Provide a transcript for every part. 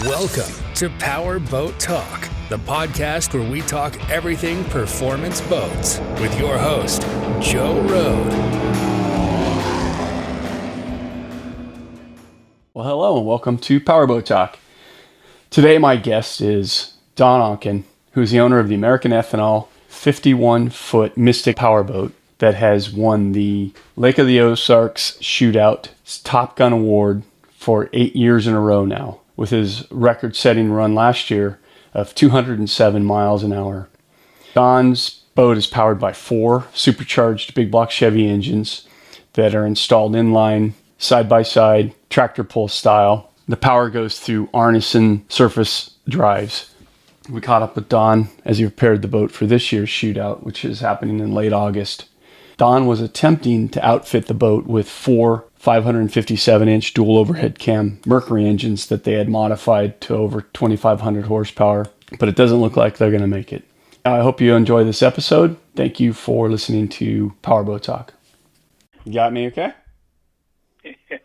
Welcome to Powerboat Talk, the podcast where we talk everything performance boats with your host, Joe Road. Well, hello and welcome to Powerboat Talk. Today my guest is Don Onken, who's the owner of the American Ethanol 51-foot Mystic Powerboat that has won the Lake of the Ozarks Shootout Top Gun award for 8 years in a row now, with his record-setting run last year of 207 miles an hour. Don's boat is powered by 4 supercharged big block Chevy engines that are installed inline, side-by-side, tractor pull style. The power goes through Arneson surface drives. We caught up with Don as he prepared the boat for this year's shootout, which is happening in late August. Don was attempting to outfit the boat with 4 557-inch dual overhead cam Mercury engines that they had modified to over 2,500 horsepower, but it doesn't look like they're going to make it. I hope you enjoy this episode. Thank you for listening to Powerboat Talk. You got me okay? Yeah,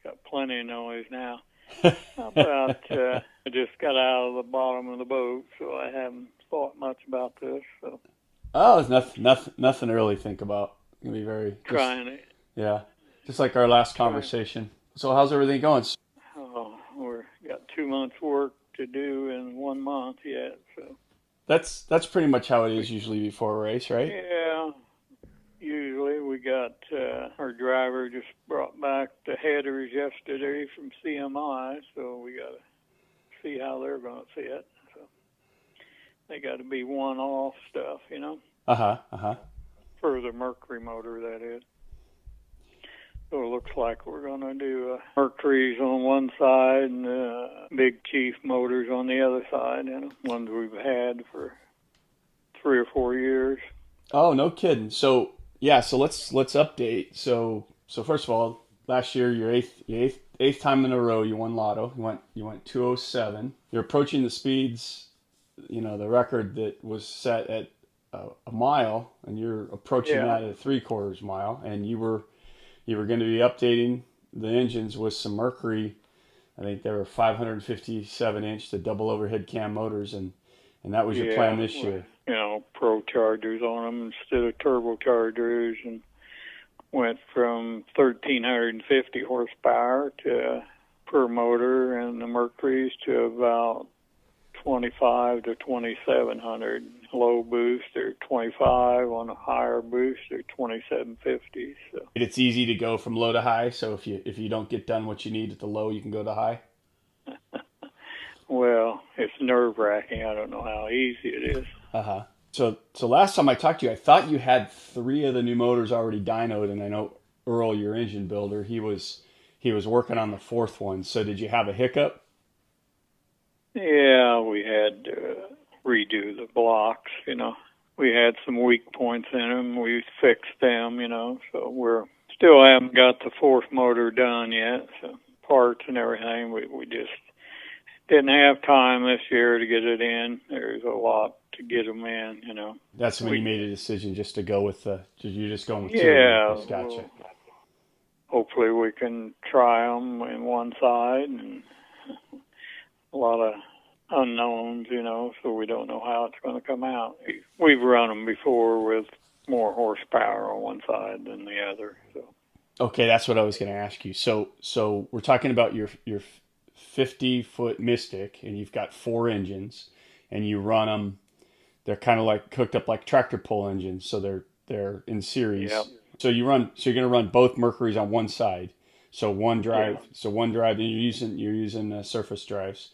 got plenty of noise now. I just got out of the bottom of the boat, so I haven't thought much about this. So. Oh, it's nothing to really think about. It's gonna be very trying it. Yeah, just like our last conversation. So how's everything going? Oh, we're got 2 months work to do in 1 month yet. So that's pretty much how it is usually before a race, right? Yeah. Usually we got our driver just brought back the headers yesterday from CMI, so we got to see how they're going to fit. So they got to be one-off stuff, you know. For the Mercury motor, that is. So it looks like we're going to do Mercury's on one side and Big Chief motors on the other side, you know, ones we've had for 3 or 4 years. Oh, no kidding. So let's update. So first of all, last year your eighth time in a row you won Lotto. You went 207. You're approaching the speeds, you know, the record that was set at a mile, and you're approaching that at a 3/4 mile, and you were going to be updating the engines with some Mercury. I think they were 557-inch to double overhead cam motors, and that was your plan this year. You know, pro chargers on them instead of turbochargers, and went from 1,350 horsepower per motor, and the Mercury's to about 25 to 2,700 low boost, or 25 on a higher boost, or 2,750. So it's easy to go from low to high. So if you don't get done what you need at the low, you can go to high. Well, it's nerve-wracking. I don't know how easy it is. So last time I talked to you, I thought you had 3 of the new motors already dynoed, and I know Earl, your engine builder, he was working on the 4th one. So did you have a hiccup? Yeah, we had to redo the blocks, you know. We had some weak points in them. We fixed them, you know, so we're still haven't got the 4th motor done yet. So parts and everything, we just didn't have time this year to get it in. There's a lot to get them in, you know. That's when you made a decision just to go with you're just going with 2. Yeah. Gotcha. Well, hopefully we can try them in one side, and a lot of unknowns, you know, so we don't know how it's going to come out. We've run them before with more horsepower on one side than the other. So. Okay, that's what I was going to ask you. So we're talking about your 50-foot Mystic, and you've got 4 engines, and you run them. They're kind of like hooked up like tractor pull engines, so they're in series. Yep. So you're going to run both Mercuries on one side. So one drive. Yeah. So one drive, and you're using surface drives,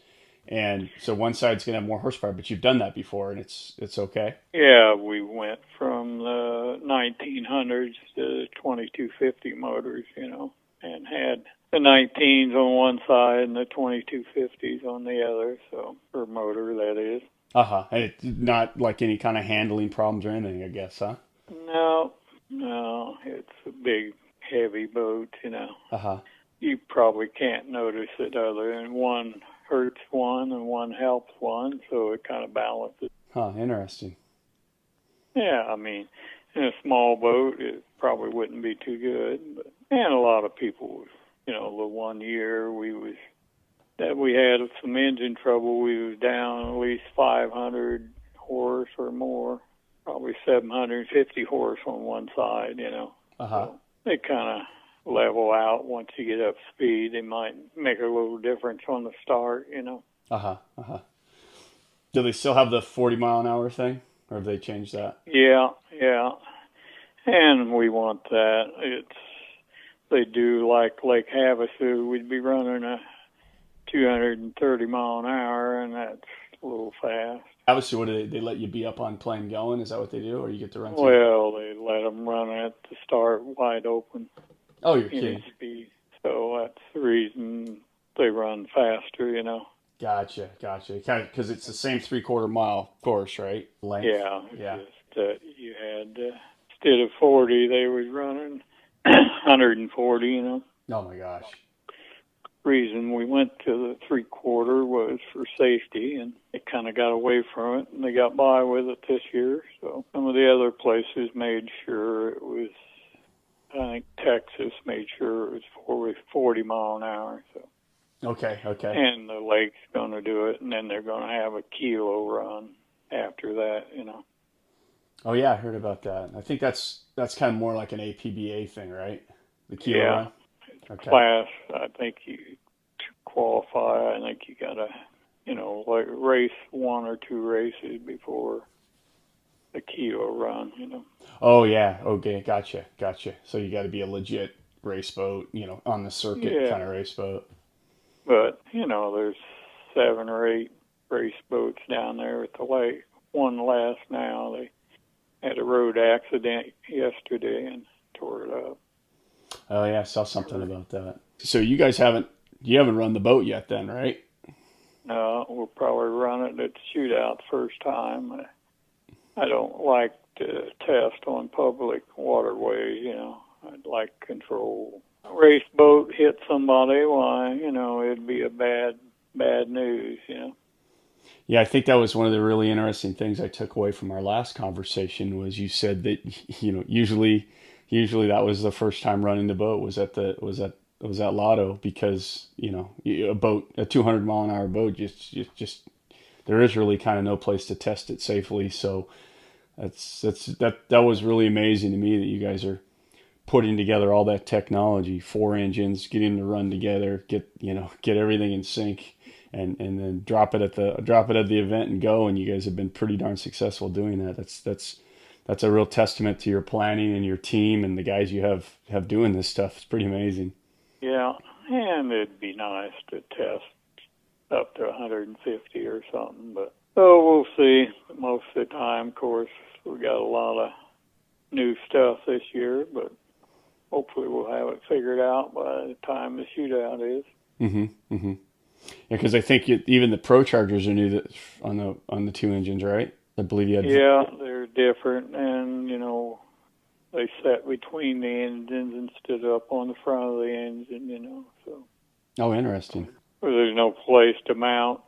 and so one side's going to have more horsepower. But you've done that before, and it's okay. Yeah, we went from the 1900s to 2250 motors, you know, and had the 19s on one side and the 2250s on the other. So per motor, that is. And it's not like any kind of handling problems or anything, I guess, huh? No, it's a big, heavy boat, you know. You probably can't notice it other than one hurts one and one helps one, so it kind of balances. Interesting. Yeah, I mean, in a small boat, it probably wouldn't be too good. And a lot of people, you know, the 1 year we was that we had some engine trouble. We was down at least 500 horse or more, probably 750 horse on one side, So they kind of level out once you get up speed. They might make a little difference on the start, Do they still have the 40-mile-an-hour thing, or have they changed that? Yeah. And we want that. They do like Lake Havasu. We'd be running a 230 mile an hour, and that's a little fast. Havasu, what do they let you be up on plane going? Is that what they do, or you get to run? Well, they let them run at the start wide open. Oh, you're kidding. Speed. So that's the reason they run faster, Gotcha. Because it's the same 3/4 mile course, right? Length. Yeah. Just that you had, instead of 40, they was running 140, Oh my gosh. Reason we went to the 3/4 was for safety, and they kind of got away from it, and they got by with it this year. So some of the other places made sure it was, I think Texas made sure it was 40 mile an hour. So. Okay. And the lake's going to do it, and then they're going to have a kilo run after that, Oh yeah, I heard about that. I think that's kind of more like an APBA thing, right? The kilo run. Okay. Class. I think to qualify, I think you got to, like race 1 or 2 races before the kilo run, Oh yeah. Okay. Gotcha. So you got to be a legit race boat, on the circuit kind of race boat. But, there's 7 or 8 race boats down there at the lake. One last now. They had a road accident yesterday and tore it up. Oh yeah, I saw something about that. So you guys haven't run the boat yet then, right? No, we'll probably run it at the shootout first time. I don't like to test on public waterways, I'd like control. Race boat hit somebody, why, it'd be a bad news, Yeah, I think that was one of the really interesting things I took away from our last conversation was you said that, usually that was the first time running the boat was at LOTO because, a 200 mile an hour boat, just there is really kind of no place to test it safely. So that was really amazing to me that you guys are putting together all that technology, 4 engines, getting them to run together, get everything in sync, and then drop it at the event and go. And you guys have been pretty darn successful doing that. That's a real testament to your planning and your team and the guys you have doing this stuff. It's pretty amazing. Yeah, and it'd be nice to test up to 150 or something, but we'll see. Most of the time, of course, we got a lot of new stuff this year, but hopefully we'll have it figured out by the time the shootout is. Yeah, because I think even the Pro Chargers are new on the 2 engines, right? I believe you had. Yeah, they're different, and they set between the engines instead of up on the front of the engine. So. Oh, interesting. Well, there's no place to mount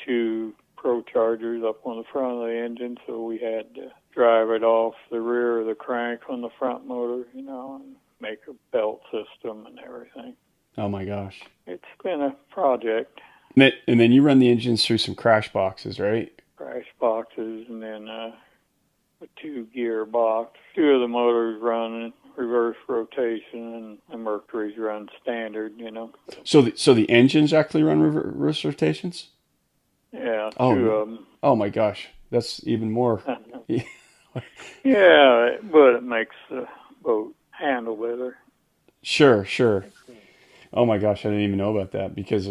2 Pro Chargers up on the front of the engine, so we had to drive it off the rear of the crank on the front motor, and make a belt system and everything. Oh my gosh. It's been a project. And then you run the engines through some crash boxes, right? Crash boxes, and then a 2-gear box. 2 of the motors run reverse rotation, and the Mercury's run standard, So the engines actually run reverse rotations? Yeah, 2 of them. Oh my gosh, that's even more. Yeah, but it makes the boat handle better. Sure. Oh my gosh, I didn't even know about that because,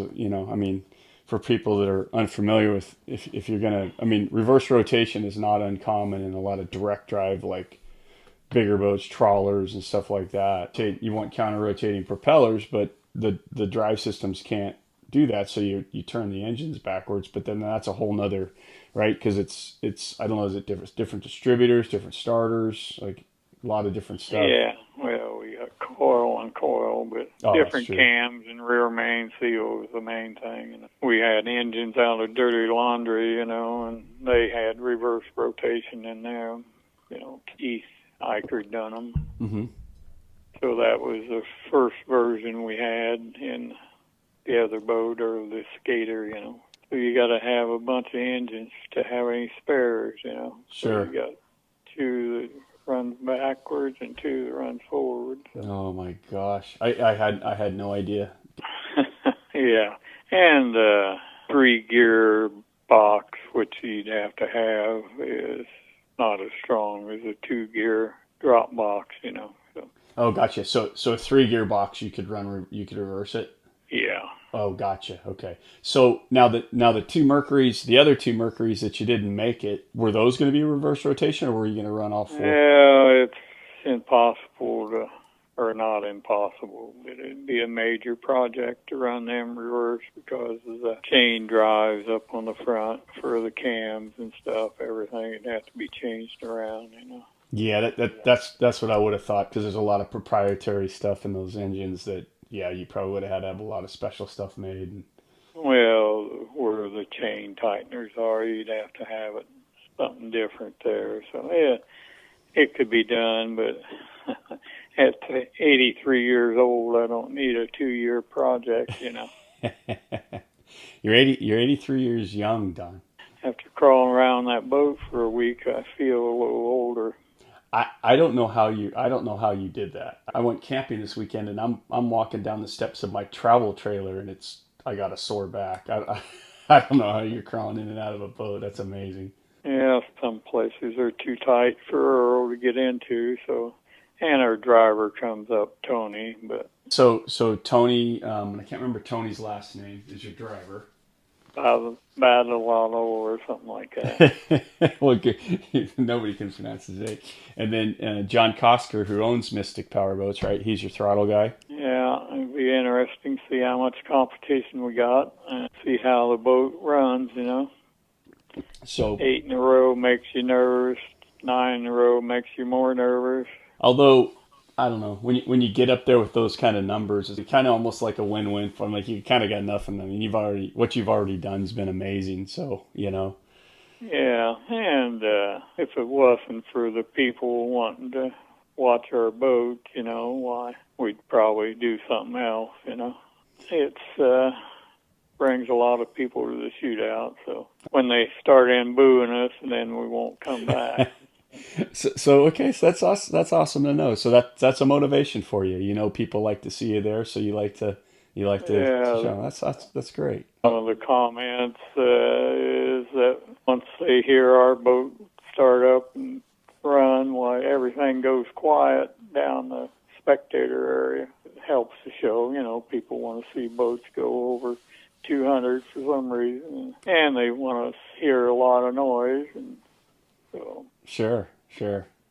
for people that are unfamiliar with, if you're going to, reverse rotation is not uncommon in a lot of direct drive, like bigger boats, trawlers and stuff like that. You want counter-rotating propellers, but the drive systems can't do that. So you turn the engines backwards, but then that's a whole nother, right? Because it's, I don't know, is it different distributors, different starters, like a lot of different stuff. Yeah, well, we got coil, but different cams and rear main seal was the main thing. And we had engines out of Dirty Laundry, and they had reverse rotation in there. Keith Eicher done them. Mm-hmm. So that was the first version we had in the other boat or the skater, you know. So you got to have a bunch of engines to have any spares, you know. Sure. So you got two that runs backwards and two that runs forward. So. Oh my gosh, I had no idea. Yeah, and 3-gear box, which you'd have to have, is not as strong as a 2-gear drop box, you know. So. Oh, gotcha. So a 3-gear box, you could reverse it. Yeah. Oh, gotcha. Okay. So now the two Mercuries, the other two Mercuries that you didn't make it, were those going to be reverse rotation, or were you going to run all 4? Yeah, it's impossible to, or not impossible, but it'd be a major project to run them reverse because of the chain drives up on the front for the cams and stuff. Everything would have to be changed around, you know. Yeah, that's what I would have thought, because there's a lot of proprietary stuff in those engines that, yeah, you probably would have had to have a lot of special stuff made. Well, where the chain tighteners are, you'd have to have it something different there. So, yeah, it could be done, but at 83 years old, I don't need a 2-year project, you know. You're 83 years young, Don. After crawling around that boat for a week, I feel a little older. I don't know how you did that. I went camping this weekend, and I'm walking down the steps of my travel trailer, and I got a sore back. I don't know how you're crawling in and out of a boat. That's amazing. Yeah, some places are too tight for Earl to get into, so, and our driver comes up, Tony, but. So Tony, I can't remember Tony's last name, is your driver. Battiato or something like that. Well, nobody can pronounce his name. And then John Cosker, who owns Mystic Powerboats, right? He's your throttle guy. Yeah, it'd be interesting to see how much competition we got and see how the boat runs, you know. So 8 in a row makes you nervous. 9 in a row makes you more nervous. Although, I don't know, when you get up there with those kind of numbers, it's kind of almost like a win-win for them. Like, you kind of got nothing. I mean, what you've already done has been amazing. So, you know. Yeah, and if it wasn't for the people wanting to watch our boat, you know, why, we'd probably do something else, you know. It's brings a lot of people to the shootout, so when they start in booing us, then we won't come back. So okay, so that's awesome to know. So that's a motivation for you. You know, people like to see you there, so you like to show. That's great. One of the comments is that once they hear our boat start up and run, why everything goes quiet down the spectator area. It helps the show. You know, people want to see boats go over 200 for some reason, and they want to hear a lot of noise, and so. Sure.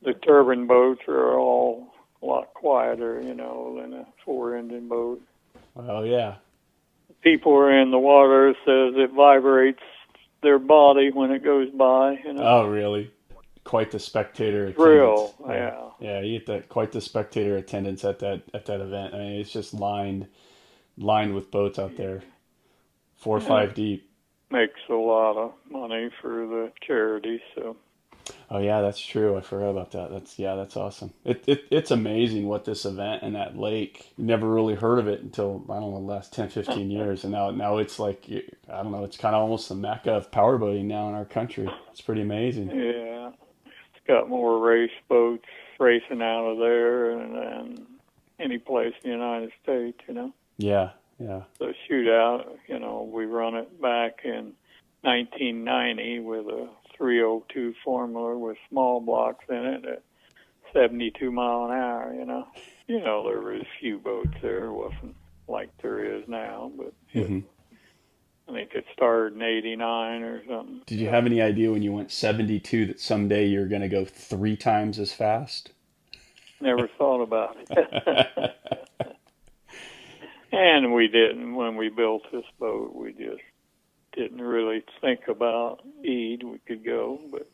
The turbine boats are all a lot quieter, you know, than a 4-engine boat. Well, yeah. People are in the water, says it vibrates their body when it goes by, you know. Oh, really? Quite the spectator Thrill, attendance. yeah. Yeah, you get quite the spectator attendance at that event. I mean, it's just lined with boats out there, 4 or 5 deep. Makes a lot of money for the charity, so. Oh yeah, that's true. I forgot about that. That's awesome. It's amazing what this event and that lake, never really heard of it until, I don't know, the last 10, 15 years. And now it's like, I don't know, it's kind of almost the mecca of powerboating now in our country. It's pretty amazing. Yeah. It's got more race boats racing out of there than any place in the United States, you know. Yeah. The shootout, you know, we run it back in 1990 with a 302 formula with small blocks in it at 72 mile an hour, you know. You know, there was a few boats there. It wasn't like there is now, but I think it started in 89 or something. Did you have any idea when you went 72 that someday you're going to go 3 times as fast? Never thought about it. And we didn't. When we built this boat, we just didn't really think about speed. We could go, but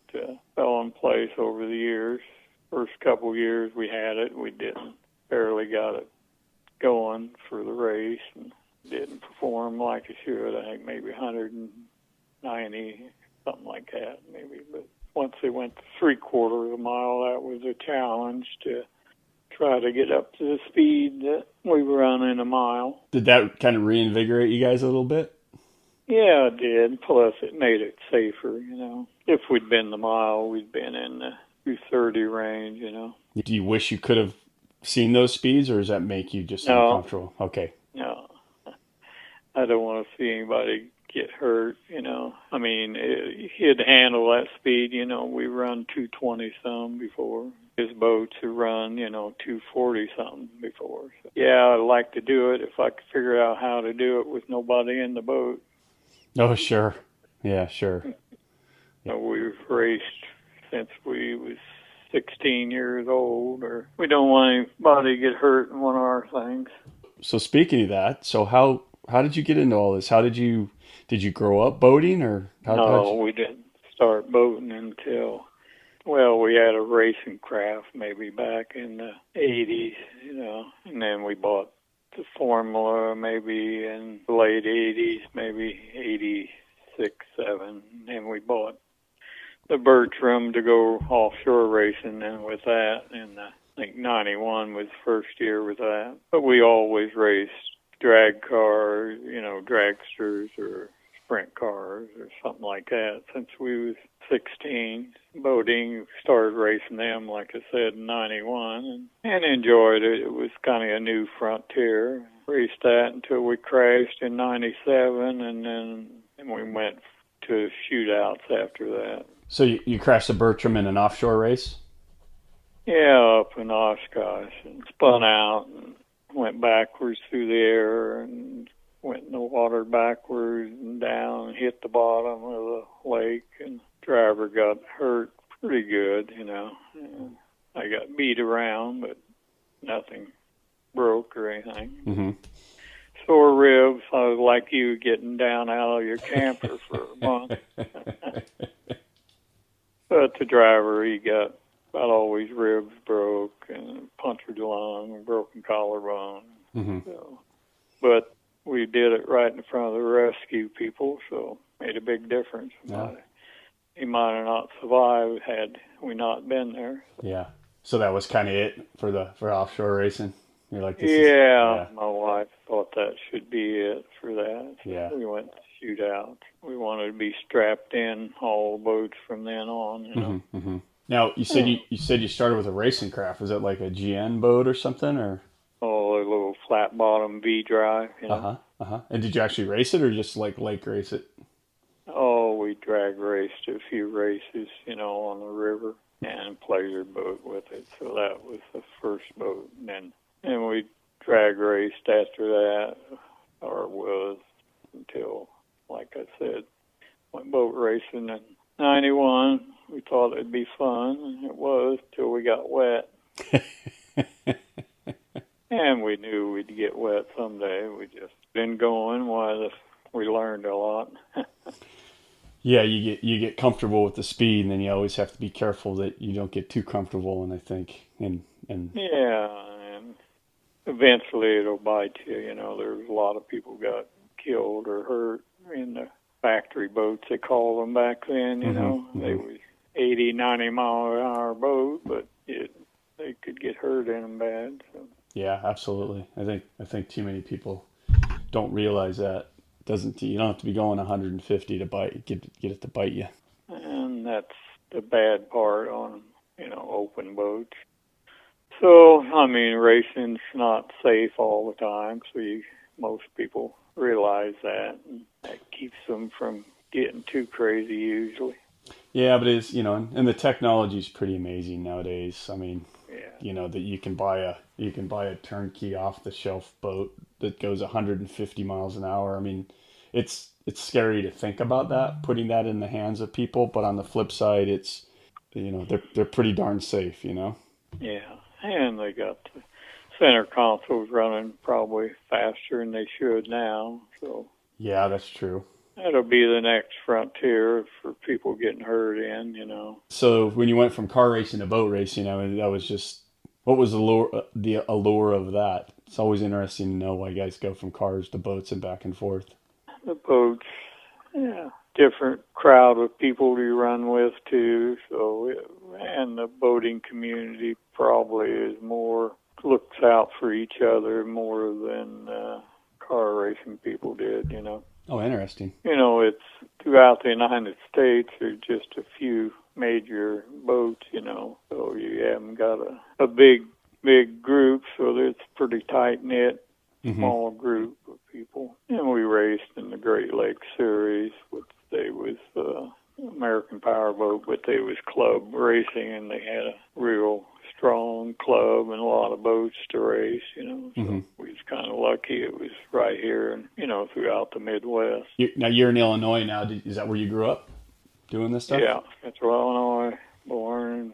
fell in place over the years. First couple of years we had it, we didn't. Barely got it going for the race and didn't perform like it should. I think maybe 190, something like that, maybe. But once they went to 3/4 of a mile, that was a challenge to try to get up to the speed that we run in a mile. Did that kind of reinvigorate you guys a little bit? Yeah, it did. Plus, it made it safer, you know. If we'd been the mile, we'd been in the 230 range, you know. Do you wish you could have seen those speeds, or does that make you just uncomfortable? Okay. No. I don't want to see anybody get hurt, you know. I mean, he'd handle that speed, you know. We run 220-some before. His boats have run, you know, 240-something before. So, yeah, I'd like to do it if I could figure out how to do it with nobody in the boat. Oh, sure. Yeah, sure. We've raced since we was 16 years old, or we don't want anybody to get hurt in one of our things. So speaking of that, so how did you get into all this? Did you grow up boating, or No, we didn't start boating until, well, we had a racing craft maybe back in the 80s, you know, and then we bought the Formula maybe in the late 80s, maybe 86, 7, and we bought the Bertram to go offshore racing, and with that, and I think 91 was the first year with that. But we always raced drag cars, you know, dragsters or sprint cars or something like that since we was 16. Boating, started racing them, like I said, in 91 and enjoyed it. It was kind of a new frontier. Raced that until we crashed in 97, and then we went to shootouts after that. So you crashed the Bertram in an offshore race? Yeah, up in Oshkosh, and spun out and went backwards through the air and went in the water backwards and down and hit the bottom of the lake, and the driver got hurt pretty good, you know. And I got beat around, but nothing broke or anything. Mm-hmm. Sore ribs. I was like you, getting down out of your camper for a month. But the driver, he got about all his ribs broke and punctured lung and broken collarbone. Mm-hmm. So, but we did it right in front of the rescue people, so made a big difference. Yeah. He might have not survived had we not been there. Yeah. So that was kind of it for offshore racing. You're like, yeah, my wife thought that should be it for that. So yeah. We went to shootout. We wanted to be strapped in all boats from then on. You know. Mm-hmm, mm-hmm. Now you said you started with a racing craft. Was it like a GN boat or something, or? Oh, a little flat bottom V drive. You know? And did you actually race it, or just like lake race it? Oh, we drag raced a few races, you know, on the river, and pleasure boat with it. So that was the first boat, and we drag raced after that, or was until, like I said, went boat racing in 91. We thought it'd be fun, and it was till we got wet. And we knew we'd get wet someday. We just been going while we learned a lot. Yeah, you get comfortable with the speed, and then you always have to be careful that you don't get too comfortable. And I think, and yeah, and eventually it'll bite you. You know, there's a lot of people got killed or hurt in the factory boats, they called them back then. You know, they was 80, 90 mile an hour boat, but they could get hurt in them bad. So. Yeah, absolutely. I think too many people don't realize that. You don't have to be going 150 to get it to bite you. And that's the bad part on, you know, open boats. So, I mean, racing's not safe all the time, so most people realize that, and that keeps them from getting too crazy usually. Yeah, but it's, you know, and the technology's pretty amazing nowadays. I mean, you know, that you can buy a turnkey off the shelf boat that goes 150 miles an hour. I mean, it's scary to think about that, putting that in the hands of people, but on the flip side, it's, you know, they're pretty darn safe, you know. Yeah, and they got the center consoles running probably faster than they should now. So yeah, that's true. That'll be the next frontier for people getting hurt in, you know. So when you went from car racing to boat racing, I mean, that was just, what was the allure of that? It's always interesting to know why guys go from cars to boats and back and forth. The boats, yeah, different crowd of people you run with too. So, and the boating community probably is more looks out for each other more than car racing people did, you know. Oh, interesting. You know, it's throughout the United States, there's just a few major boats, you know, so you haven't got a big group, so it's pretty tight-knit, small group of people. And we raced in the Great Lakes Series, which they was American Powerboat, but they was club racing, and they had a real strong club and a lot of boats to race, you know. So we was kind of lucky it was right here and, you know, throughout the Midwest. Now, you're in Illinois now. Is that where you grew up doing this stuff? Yeah, Central Illinois, born.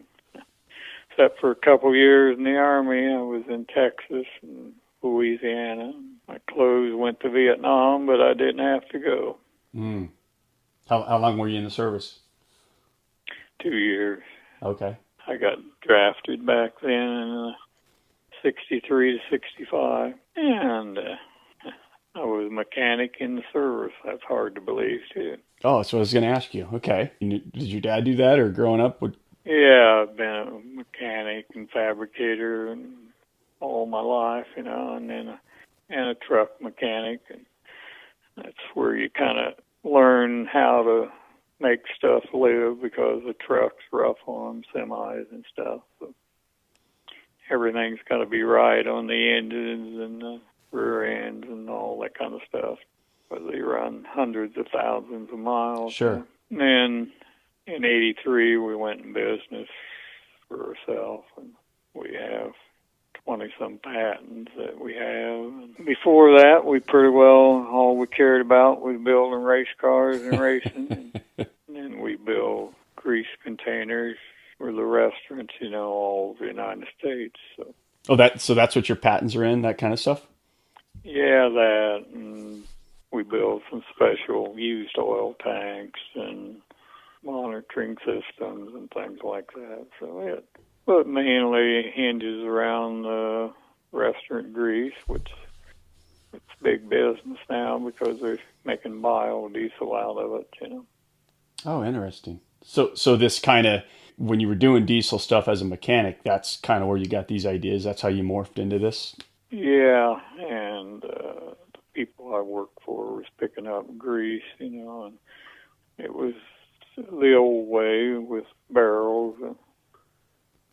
Except for a couple years in the Army, I was in Texas and Louisiana. My clothes went to Vietnam, but I didn't have to go. How long were you in the service? 2 years. Okay. I got drafted back then in 63 to 65, and I was a mechanic in the service. That's hard to believe, too. Oh, so I was going to ask you. Okay. Did your dad do that, or growing up? Yeah, I've been a mechanic and fabricator and all my life, you know, and then a truck mechanic, and that's where you kind of learn how to make stuff live, because the truck's rough on them, semis and stuff. So everything's got to be right on the engines and the rear ends and all that kind of stuff. But they run hundreds of thousands of miles. Sure. And then in '83, we went in business for ourselves, and we have 20-some patents that we have. And before that, we pretty well, all we cared about was building race cars and racing. And then we build grease containers for the restaurants, you know, all over the United States. So that's what your patents are in, that kind of stuff? Yeah, that. And we build some special used oil tanks and monitoring systems and things like that. So but mainly hinges around restaurant grease, which it's big business now because they're making biodiesel out of it, you know. Oh, interesting. So this kind of, when you were doing diesel stuff as a mechanic, that's kind of where you got these ideas. That's how you morphed into this? Yeah, and the people I worked for was picking up grease, you know, and it was the old way with barrels. And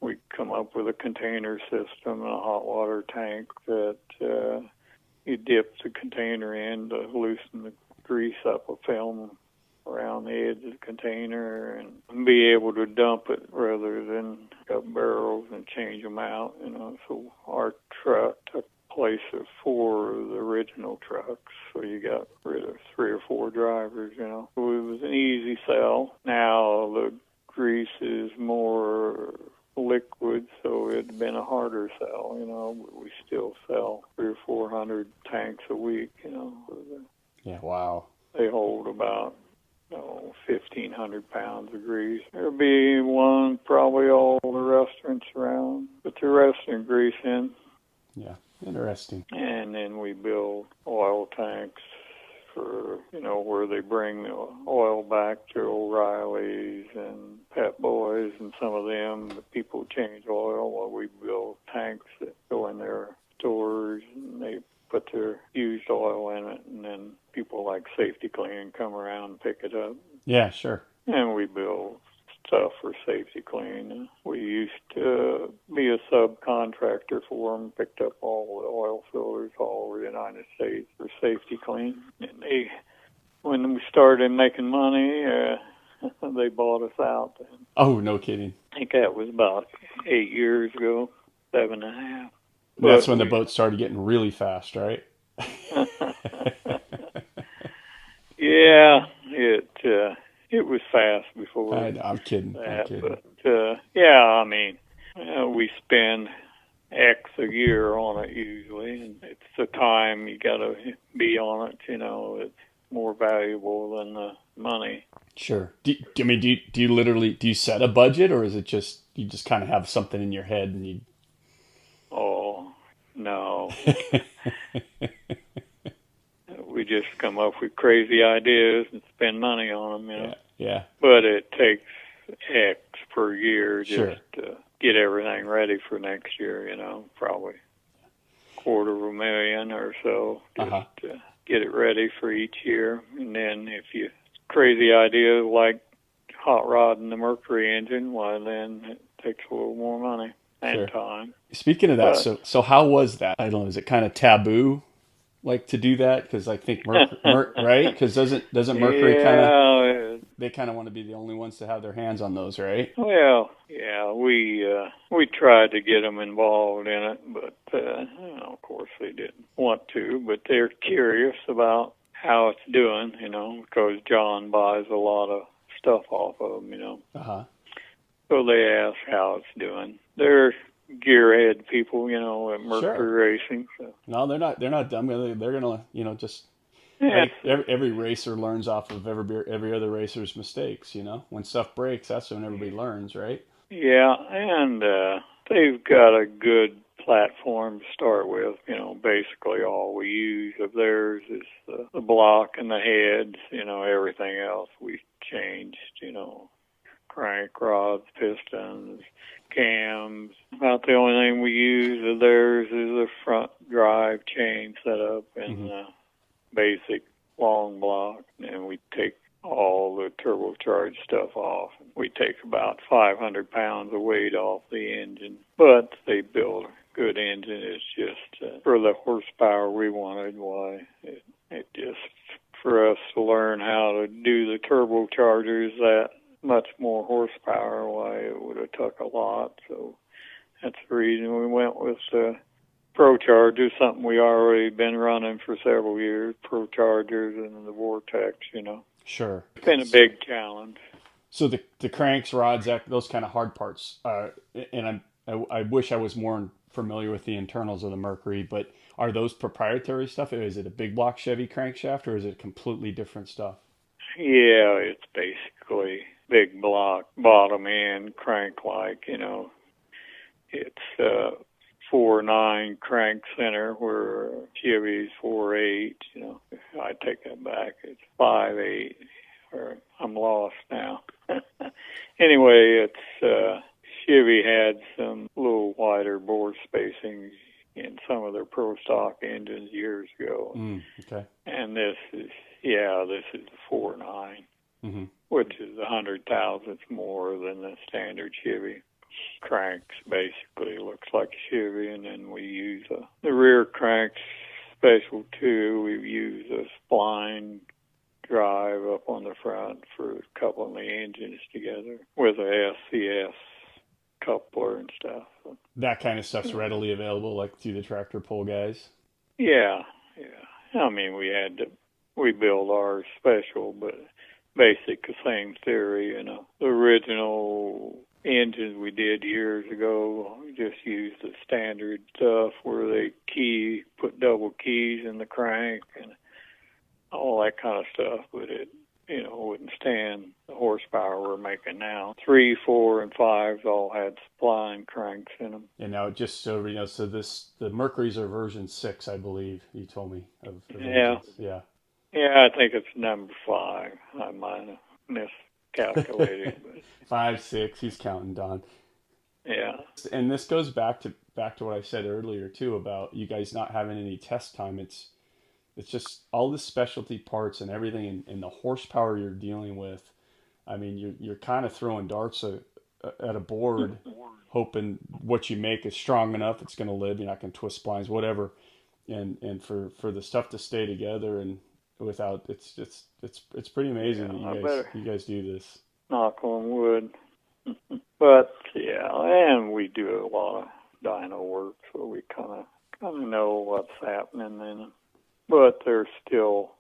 we'd come up with a container system and a hot water tank that you dip the container in to loosen the grease up a film around the edge of the container and be able to dump it rather than up barrels and change them out, you know. So our truck took place of 4 of the original trucks, so you got rid of 3 or 4 drivers, you know. So it was an easy sell. Now the grease is more liquid, so it'd been a harder sell, you know, but we still sell 300 or 400 tanks a week, you know. Yeah, wow. They hold about 1,500 pounds of grease. There'll be one, probably all the restaurants around, put the restaurant grease in. Yeah, interesting. And then we build oil tanks for, you know, where they bring the oil back to O'Reilly's and Pep Boys and some of them. The people change oil while we build tanks that go in their stores, and they put their used oil in it, and then people like Safety Clean come around and pick it up. Yeah, sure. And we build stuff for Safety Clean. We used to be a subcontractor for them, picked up all the oil filters all over the United States for Safety Clean. And when we started making money, they bought us out. Oh, no kidding. I think that was about 8 years ago, 7.5. That's when the boat started getting really fast, right? Yeah, it was fast before. I'm kidding. That, but yeah, I mean, we spend X a year on it usually, and it's the time you got to be on it. You know, it's more valuable than the money. Sure. Do you literally set a budget, or is it just you just kind of have something in your head and you? Oh no. We just come up with crazy ideas and spend money on them, you know. Yeah. But it takes X per year just sure. to get everything ready for next year, you know, probably $250,000 or so just to get it ready for each year. And then if you crazy idea like hot rod and the Mercury engine, why then it takes a little more money and time. Speaking of that, so how was that? I don't know. Is it kind of taboo, like, to do that? Because I think right? Because doesn't Mercury kind of they kind of want to be the only ones to have their hands on those, right? Well, yeah, we tried to get them involved in it, but of course they didn't want to. But they're curious about how it's doing, because John buys a lot of stuff off of them, So they ask how it's doing. They're gearhead people, at Mercury Racing. So. No, they're not dumb. They're gonna, just like every racer learns off of every other racer's mistakes. When stuff breaks, that's when everybody learns, right? Yeah, and they've got a good platform to start with. Basically all we use of theirs is the block and the heads. Everything else we changed. Crank rods, pistons, cams. About the only thing we use of theirs is the front drive chain setup and basic long block. And we take all the turbocharged stuff off. We take about 500 pounds of weight off the engine. But they build a good engine. It's just for the horsepower we wanted. Why it just for us to learn how to do the turbochargers that much more horsepower, why it would have took a lot. So that's the reason we went with the Pro Chargers, something we already been running for several years, Pro Chargers and the Vortex, Sure. It's been a big challenge. So the cranks, rods, those kind of hard parts, and I wish I was more familiar with the internals of the Mercury, but are those proprietary stuff? Is it a big block Chevy crankshaft, or is it completely different stuff? Yeah, it's basically big block, bottom end, crank-like, It's 4.9 crank center, where Chevy's 4.8, I take that back. It's 5.8, or I'm lost now. Anyway, it's Chevy had some little wider bore spacings in some of their pro stock engines years ago. Okay. And this is the 4.9, which is 100,000th more than the standard Chevy. Cranks basically looks like a Chevy, and then we use the rear cranks special too. We use a spline drive up on the front for coupling the engines together with a SCS coupler and stuff. That kind of stuff's readily available, like through the tractor pull guys? Yeah. I mean, we build ours special, but basic, the same theory, The original engines we did years ago, we just used the standard stuff where they put double keys in the crank and all that kind of stuff, but it, wouldn't stand the horsepower we're making now. 3, 4, and 5s all had spline cranks in them. And now, just so the Mercuries are version 6, I believe you told me of Yeah. Yeah. Yeah, I think it's number 5. I might have miscalculated. But 5, 6, he's counting, Don. Yeah. And this goes back to what I said earlier too about you guys not having any test time. It's just all the specialty parts and everything, and the horsepower you're dealing with. I mean, you're kind of throwing darts at a board, hoping what you make is strong enough, it's going to live. You're not going to twist splines, whatever. And for the stuff to stay together and without, it's pretty amazing that you guys do this. Knock on wood. But yeah, and we do a lot of dyno work, so we kind of know what's happening in. But there's still,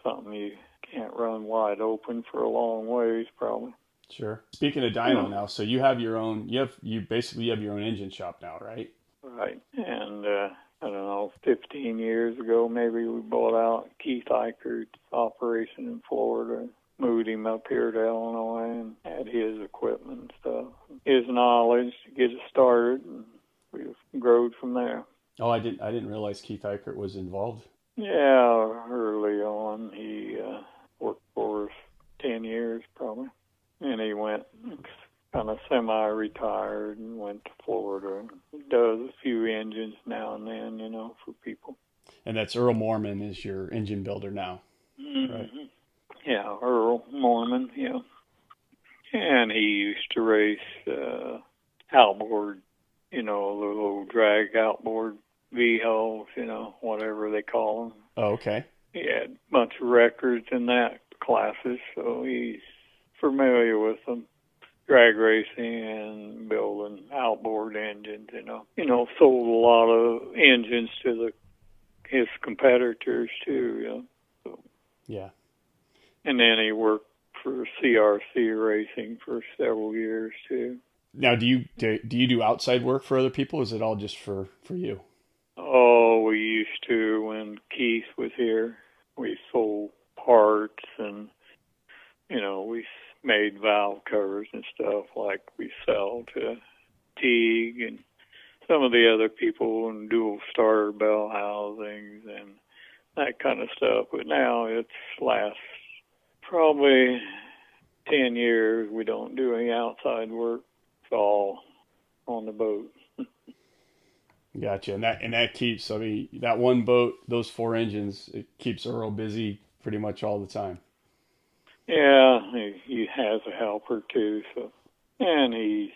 something you can't run wide open for a long ways, probably. Sure. Speaking of dyno now, so you have your own. You basically have your own engine shop now, right? Right. And I don't know, 15 years ago, maybe we bought out Keith Eichert's operation in Florida. Moved him up here to Illinois and had his equipment and stuff, his knowledge to get it started, and we've grown from there. Oh, I didn't realize Keith Eichert was involved. Yeah, early on he worked for us 10 years probably, and he went kind of semi-retired and went to Florida. He does a few engines now and then, for people. And that's Earl Moorman is your engine builder now, right? Yeah, Earl Moorman, yeah. And he used to race outboard, the little drag outboard V-hulls, whatever they call them. Oh, okay. He had a bunch of records in that classes, so he's familiar with them. Drag racing and building outboard engines, sold a lot of engines to his competitors too, So. Yeah. And then he worked for CRC Racing for several years too. Now, do you do outside work for other people? Or is it all just for you? Oh, we used to when Keith was here. We sold parts and, we made valve covers and stuff like we sell to Teague and some of the other people and dual starter bell housings and that kind of stuff. But now it's last probably 10 years we don't do any outside work. It's all on the boat. Gotcha. And that keeps, that one boat, those 4 engines, it keeps Earl busy pretty much all the time. Yeah, he has a helper too, so, and he's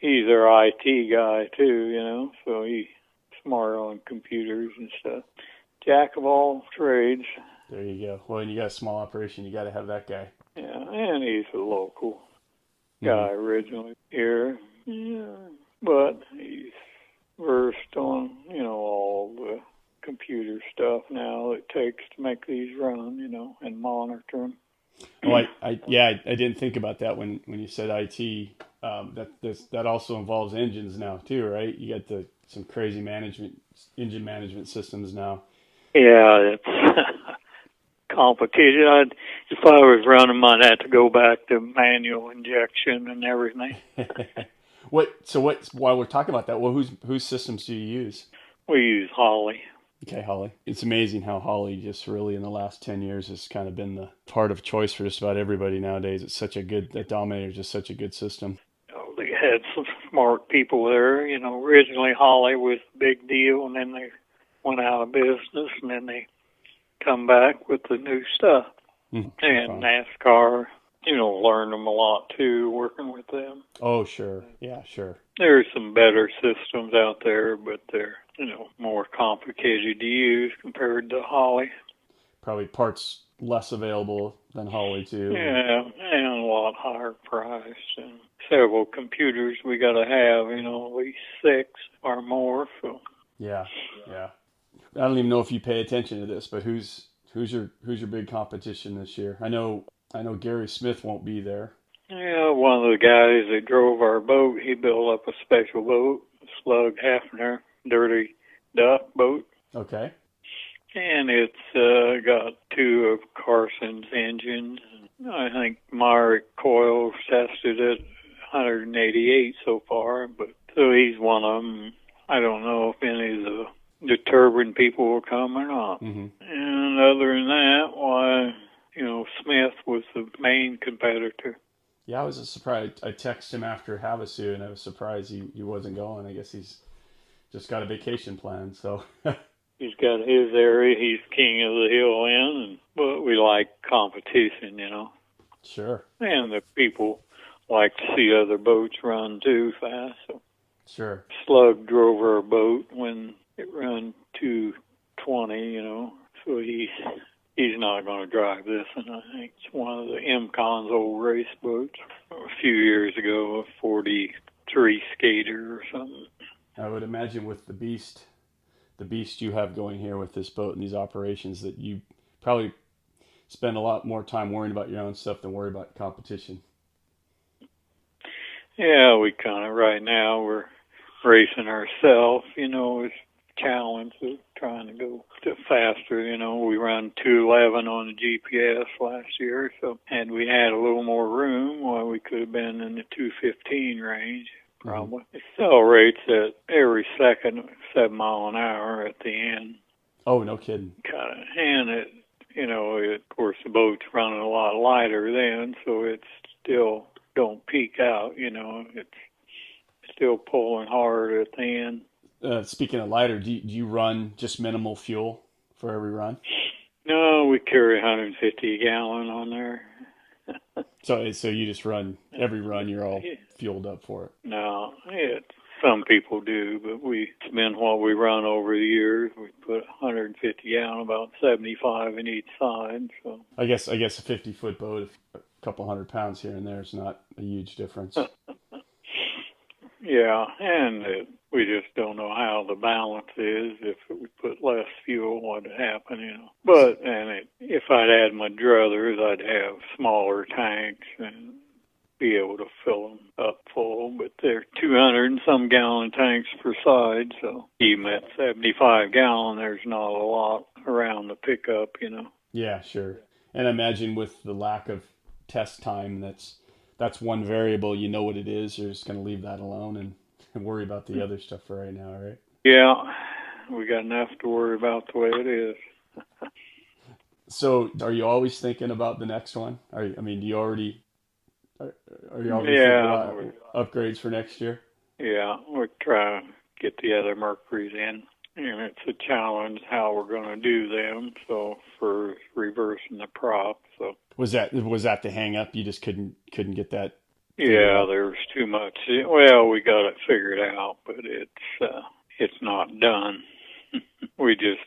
their IT guy too, so he's smart on computers and stuff. Jack of all trades. There you go. Well, when you got a small operation, you got to have that guy. Yeah, and he's a local guy originally here. Yeah, but he's versed on, all the computer stuff now it takes to make these run, and monitor them. Well, I didn't think about that when you said IT. That also involves engines now too, right? You got some crazy engine management systems now. Yeah, it's competition. If I was running, I'd have to go back to manual injection and everything. While we're talking about that, well, whose systems do you use? We use Holley. Okay, Holley. It's amazing how Holley just really in the last 10 years has kind of been the part of choice for just about everybody nowadays. It's that Dominator is just such a good system. They had some smart people there. Originally Holley was a big deal, and then they went out of business, and then they come back with the new stuff. And NASCAR, learned them a lot too, working with them. Oh, sure. Yeah, sure. There's some better systems out there, but they're, more complicated to use compared to Holley. Probably parts less available than Holley too. Yeah, and a lot higher priced. And several computers we got to have, at least 6 or more. So. Yeah. I don't even know if you pay attention to this, but who's your big competition this year? I know Gary Smith won't be there. Yeah, one of the guys that drove our boat, he built up a special boat, a Slug Hafner Dirty Duck boat. Okay. And it's got 2 of Carson's engines. I think Myrick Coyle tested it 188 so far, but so he's one of them. I don't know if any of the turbine people will come or not. Mm-hmm. And other than that, Smith was the main competitor. Yeah, I was surprised. I texted him after Havasu, and I was surprised he wasn't going. I guess he's just got a vacation plan, so... He's got his area. He's king of the hill but we like competition, Sure. And the people like to see other boats run too fast. So. Sure. Slug drove our boat when it ran 220, so he's not going to drive this. And I think it's one of the MCON's old race boats. A few years ago, a 43 skater or something. I would imagine with the beast you have going here with this boat and these operations that you probably spend a lot more time worrying about your own stuff than worry about competition. Yeah, we kind of, right now, we're racing ourselves, it's a challenge of trying to go faster, we ran 211 on the GPS last year, so had we had a little more room, we could have been in the 215 range. Probably. It accelerates at every second, 7 miles an hour at the end. Oh, no kidding. And it, of course, the boat's running a lot lighter then, so it still don't peak out, It's still pulling hard at the end. Speaking of lighter, do you run just minimal fuel for every run? No, we carry 150 gallon on there. So you just run every run. You're all fueled up for it. No, some people do, but it's been what we run over the years. We put 150 gallon, about 75 in each side. So I guess a 50-foot boat, a couple 100 pounds here and there is not a huge difference. Yeah, and we just don't know how the balance is. If we put less fuel, what would happen, But if I'd had my druthers, I'd have smaller tanks and be able to fill them up full. But they're 200 and some gallon tanks per side, so even at 75 gallon, there's not a lot around the pickup, Yeah, sure. And I imagine with the lack of test time, that's one variable. You know what it is. You're just going to leave that alone and worry about the other stuff for right now, right? Yeah, we got enough to worry about the way it is. So, are you always thinking about the next one? Do you already? Are you always thinking about upgrades for next year? Yeah, we're trying to get the other Mercuries in, and it's a challenge how we're going to do them. So for reversing the prop, so was that the hang up? You just couldn't get that. Yeah, there was too much. Well, we got it figured out, but it's not done. We just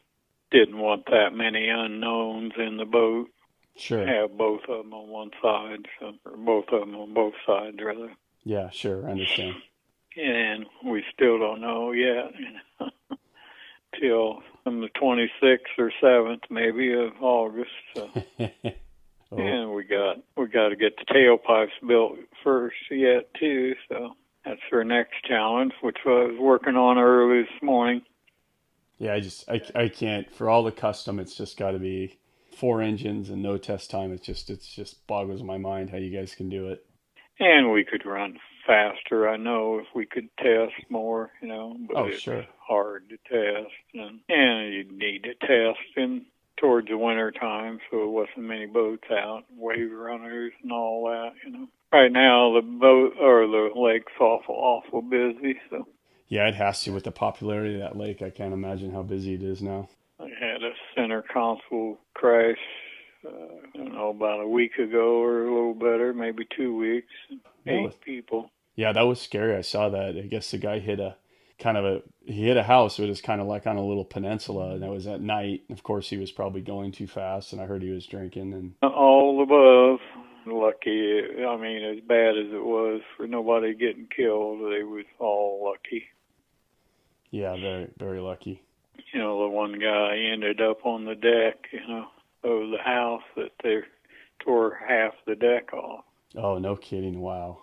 didn't want that many unknowns in the boat. Sure. Have both of them on one side, or both of them on both sides, rather. Yeah, sure, I understand. And we still don't know yet, till the 26th or 7th, maybe, of August. So. Oh. And we got to get the tailpipes built first yet too. So that's our next challenge, which I was working on early this morning. Yeah, I can't, for all the custom. It's just got to be 4 engines and no test time. It just boggles my mind how you guys can do it. And we could run faster. I know if we could test more, but it's sure. hard to test, and you need to test towards the winter time, so it wasn't many boats out, wave runners and all that, Right now, the boat or the lake's awful busy, so. Yeah, it has to with the popularity of that lake. I can't imagine how busy it is now. I had a center console crash, about a week ago or a little better, maybe 2 weeks. 8 people. Yeah, that was scary. I saw that. I guess the guy hit a house. It was kind of like on a little peninsula, and that was at night. Of course, he was probably going too fast, and I heard he was drinking. And all above. Lucky. As bad as it was for nobody getting killed, they was all lucky. Yeah, very, very lucky. The one guy ended up on the deck, of the house that they tore half the deck off. Oh, no kidding. Wow.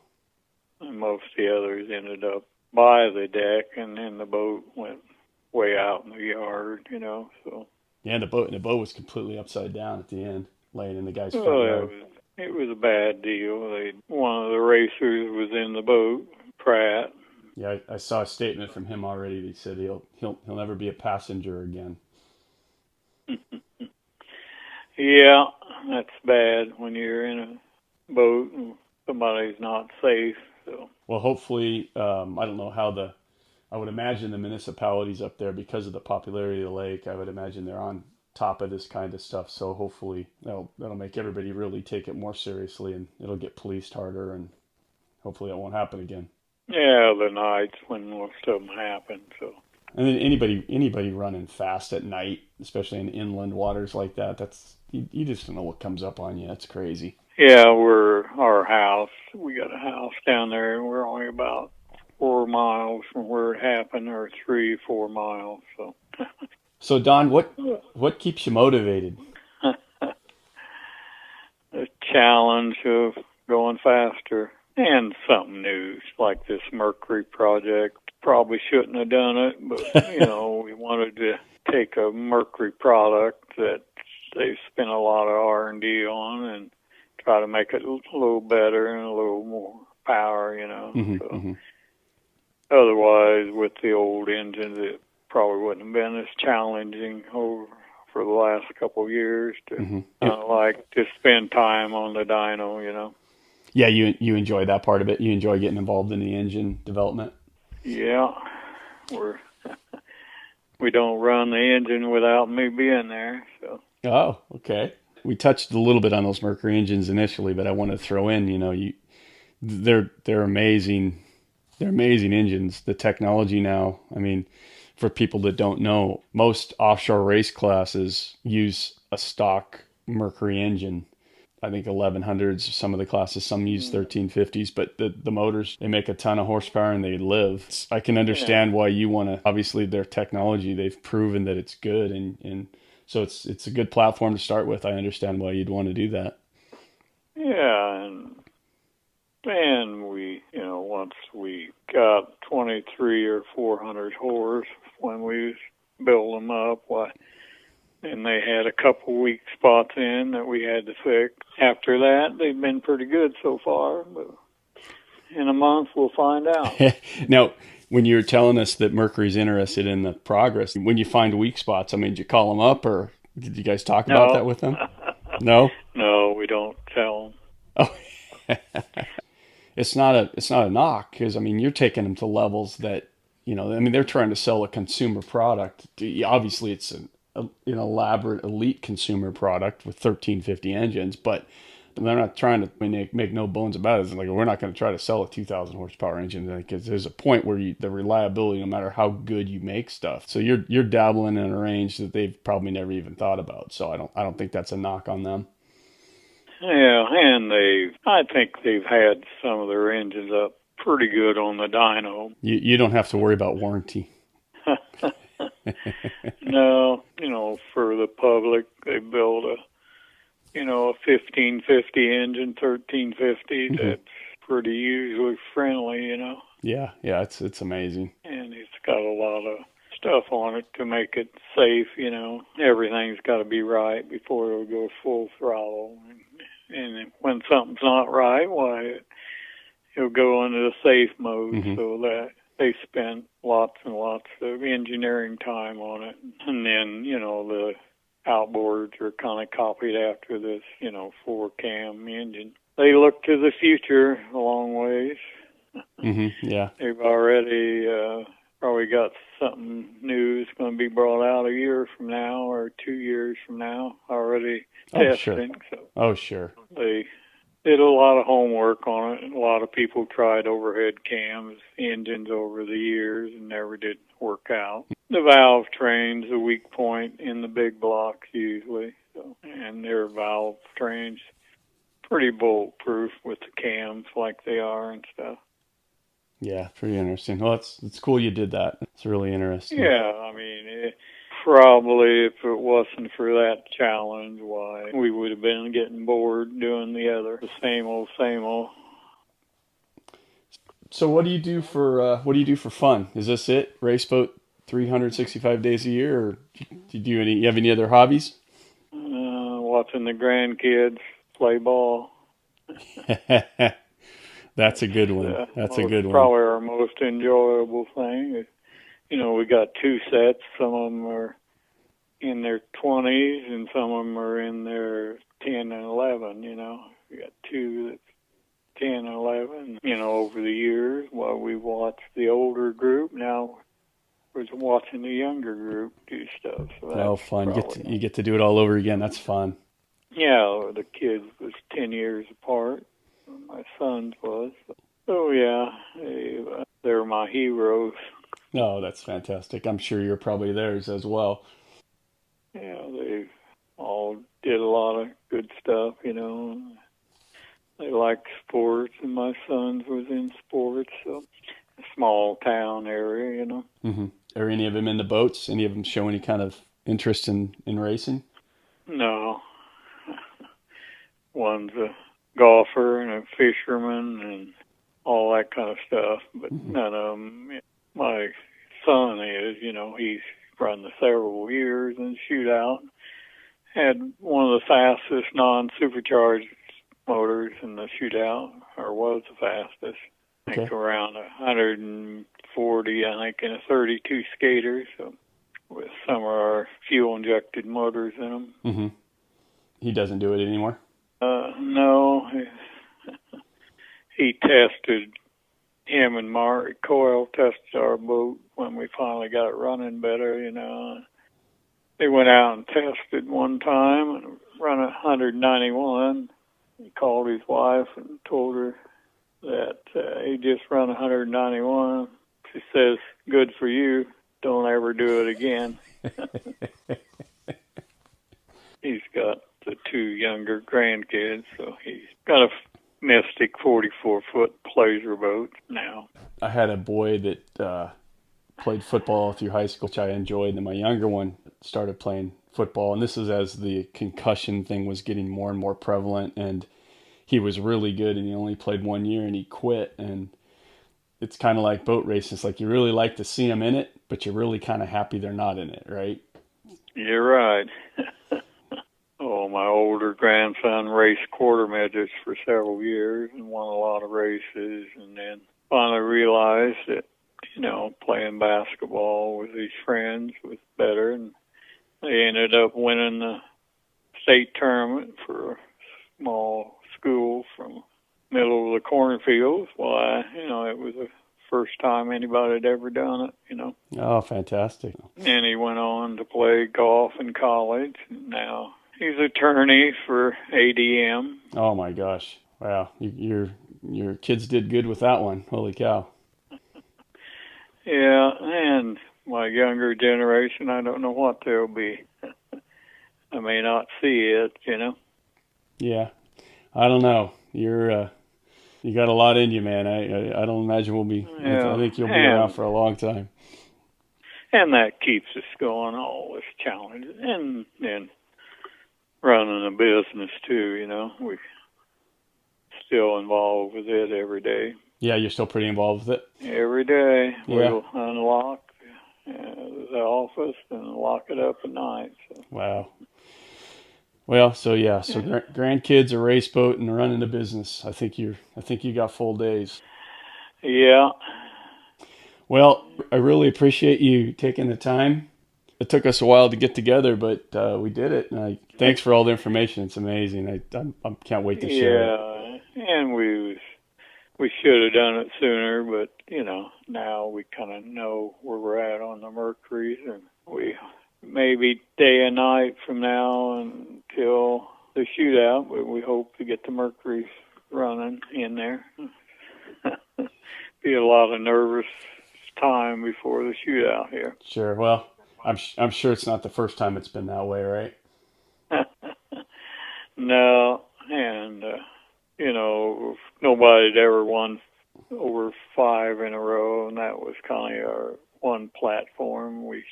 And most of the others ended up by the deck, and then the boat went way out in the yard, so. Yeah, the boat was completely upside down at the end, laying in the guy's front yard. It was a bad deal. One of the racers was in the boat, Pratt. Yeah, I saw a statement from him already. He said he'll never be a passenger again. Yeah, that's bad when you're in a boat and somebody's not safe. So. Well, hopefully, I don't know how I would imagine the municipalities up there, because of the popularity of the lake, I would imagine they're on top of this kind of stuff. So hopefully that'll make everybody really take it more seriously, and it'll get policed harder, and hopefully it won't happen again. Yeah, the nights when most of them happen. So. And then anybody running fast at night, especially in inland waters like that, you just don't know what comes up on you. That's crazy. Yeah, we got a house down there, and we're only about 4 miles from where it happened, or 3-4 miles. So. So Don, what keeps you motivated? The challenge of going faster. And something new, like this Mercury project. Probably shouldn't have done it, but, we wanted to take a Mercury product that they spent a lot of R&D on and try to make it a little better and a little more power, Mm-hmm. Otherwise, with the old engines, it probably wouldn't have been as challenging for the last couple of years to like to spend time on the dyno, Yeah, you enjoy that part of it. You enjoy getting involved in the engine development. Yeah, we don't run the engine without me being there. So. Oh, okay. We touched a little bit on those Mercury engines initially, but I want to throw in, they're amazing. They're amazing engines. The technology now, I mean, for people that don't know, most offshore race classes use a stock Mercury engine. I think 1100s, some of the classes, some use 1350s, but the motors, they make a ton of horsepower and they live. I can understand why you want to, obviously their technology, they've proven that it's good. And so it's a good platform to start with. I understand why you'd want to do that. Yeah. And we, once we got 23 or 400 horse, when we built them up, and they had a couple weak spots in that we had to fix. After that, they've been pretty good so far, but in a month we'll find out. Now, when you were telling us that Mercury's interested in the progress, when you find weak spots, I mean, did you call them up or did you guys talk about that with them? No? No, we don't tell them. Oh. It's not a knock because, I mean, you're taking them to levels that, they're trying to sell a consumer product. Obviously, it's an elaborate elite consumer product with 1350 engines, but they're not trying to make no bones about it. It's like, we're not going to try to sell a 2000 horsepower engine because there's a point where the reliability, no matter how good you make stuff. So you're dabbling in a range that they've probably never even thought about. So I don't think that's a knock on them. Yeah, and I think they've had some of their engines up pretty good on the dyno. You don't have to worry about warranty. No, for the public, they build a 1550 engine, 1350. That's pretty usually friendly, Yeah, it's amazing. And it's got a lot of stuff on it to make it safe, Everything's got to be right before it'll go full throttle. And when something's not right, it'll go into the safe mode, so that they spent lots and lots of engineering time on it. And then, the outboards are kind of copied after this, 4-cam engine. They look to the future a long ways. Yeah. They've already probably got something new that's going to be brought out a year from now or 2 years from now already testing. Sure. Sure. They did a lot of homework on it. A lot of people tried overhead cams, engines over the years and never did work out. The valve train's a weak point in the big blocks usually, and their valve train's pretty bulletproof with the cams like they are and stuff. Yeah, pretty interesting. Well, it's cool you did that. It's really interesting. Yeah, I mean, probably if it wasn't for that challenge, we would have been getting bored doing the same old. So what do you do for fun? Is this it? Race boat 365 days a year, or do you have any other hobbies? Watching the grandkids play ball. That's a good one. That's a good one. Probably our most enjoyable thing. We got two sets. Some of them are in their 20s and some of them are in their 10 and 11, We got two that's 10 and 11, over the years while we watched the older group. Now we're watching the younger group do stuff. So fun. You get to do it all over again. That's fun. Yeah, the kids was 10 years apart. My sons was. So, yeah, they're my heroes. Oh, that's fantastic. I'm sure you're probably theirs as well. Yeah, they all did a lot of good stuff, They liked sports, and my sons was in sports, so a small town area, Are any of them in the boats? Any of them show any kind of interest in racing? No. One's a golfer and a fisherman and all that kind of stuff, but none of them. My son is, he's run the several years in shootout, had one of the fastest non-supercharged motors in the shootout, or was the fastest. I think around 140, I think, in a 32 skater, so with some of our fuel-injected motors in them. Mm-hmm. He doesn't do it anymore? No. He tested him and Mark Coyle tested our boat when we finally got it running better, you know. They went out and tested one time and run 191. He called his wife and told her that he just run 191. She says, "Good for you. Don't ever do it again." He's got the 2 younger grandkids, so he's got a Mystic 44-foot pleasure boat now. I had a boy that played football through high school, which I enjoyed, and then my younger one started playing football, and this is as the concussion thing was getting more and more prevalent, and he was really good, and he only played 1 year, and he quit. And it's kind of like boat racing. It's like you really like to see them in it, but you're really kind of happy they're not in it, right? You're right. Oh, my older grandson raced quarter midgets for several years and won a lot of races, and then finally realized that, you know, playing basketball with his friends was better, and they ended up winning the state tournament for a small school from middle of the cornfields. Why, you know, it was the first time anybody had ever done it, you know. Oh, fantastic. And he went on to play golf in college, and now he's an attorney for ADM. Oh my gosh! Wow, your kids did good with that one. Holy cow! Yeah, and my younger generation, I don't know what they'll be. I may not see it, you know. Yeah, I don't know. You got a lot in you, man. I don't imagine we'll be. Yeah, I think you'll be around for a long time. And that keeps us going. All this challenge and running a business too, you know. We still involved with it every day. Yeah, you're still pretty involved with it? Every day. Yeah. We'll unlock the office and lock it up at night. So. Wow. Well, so grandkids, a race boat, and running a business. I think you got full days. Yeah. Well, I really appreciate you taking the time. It took us a while to get together, but we did it. And thanks for all the information. It's amazing. I can't wait to share it. Yeah, and we should have done it sooner, but, you know, now we kind of know where we're at on the Mercuries, and we maybe day and night from now until the shootout, but we hope to get the Mercuries running in there. Be a lot of nervous time before the shootout here. Sure. Well, I'm sure it's not the first time it's been that way, right? No, and you know, nobody had ever won over 5 in a row, and that was kind of our one platform we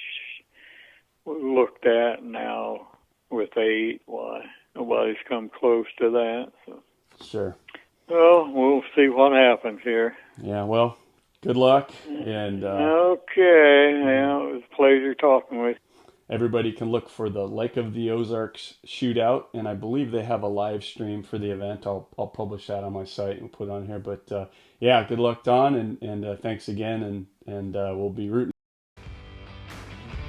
looked at. Now with 8, why nobody's come close to that. So. Sure. Well, we'll see what happens here. Yeah. Well, good luck. And okay. Yeah, it was a pleasure talking with you. Everybody can look for the Lake of the Ozarks Shootout, and I believe they have a live stream for the event. I'll publish that on my site and put it on here. But yeah, good luck, Don, and thanks again, and we'll be rooting.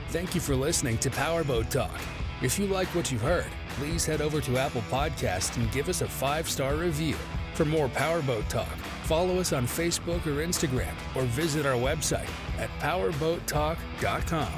Thank you for listening to Powerboat Talk. If you like what you heard, please head over to Apple Podcasts and give us a 5-star review. For more Powerboat Talk, follow us on Facebook or Instagram, or visit our website at powerboattalk.com.